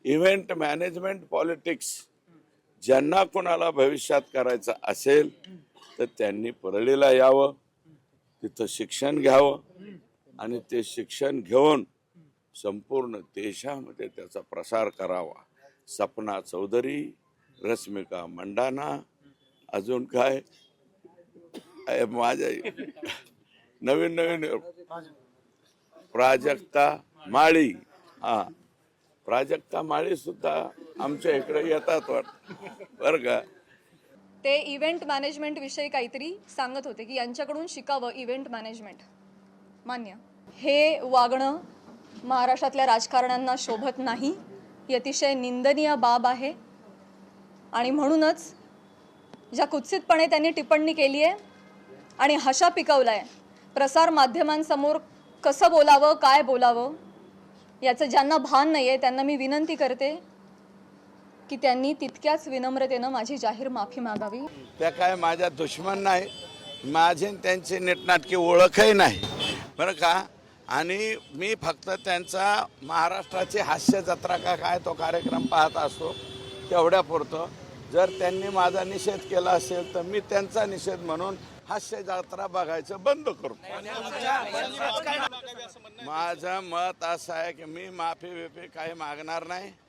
Event management politics ज्यांना कोणाला भविष्यात करायचं असेल तर त्यांनी परळीला यावं, तिथं शिक्षण घ्यावं आणि ते शिक्षण घेऊन संपूर्ण देशामध्ये त्याचा प्रसार करावा. सपना चौधरी, रश्मिका मंडाना, अजून काय माझ्या नवीन नवीन प्राजक्ता माळी, हा प्राजक्ता माळी सुद्धा आमच्या इकडे येतात बरं का. ते इव्हेंट मॅनेजमेंट विषयी काहीतरी सांगत होते की यांच्याकडून शिकावं इव्हेंट मॅनेजमेंट. मान्य. हे वागणं महाराष्ट्रातल्या राजकारण्यांना शोभत नाही, ही अतिशय निंदनीय बाब आहे. आणि म्हणूनच ज्या कुत्सितपणे त्यांनी टिप्पणी केली आहे आणि हशा पिकवलाय प्रसार माध्यमांसमोर कसं बोलावं, काय बोलावं याचं ज्यांना भान नाही आहे त्यांना मी विनंती करते की त्यांनी तितक्याच विनम्रतेनं माझी जाहीर माफी मागावी. त्या काय माझ्या दुश्मन नाही, माझी त्यांची नीटनाटकी ओळखही नाही बरं का. आणि मी फक्त त्यांचा महाराष्ट्राची हास्य जत्रा का काय तो कार्यक्रम पाहत असतो तेवढ्यापुरतं. जर त्यांनी माझा निषेध केला असेल तर मी त्यांचा निषेध म्हणून हास्य जत्रा बघायचं बंद करतो. माझं मत असं आहे की मी माफी काही मागणार नाही.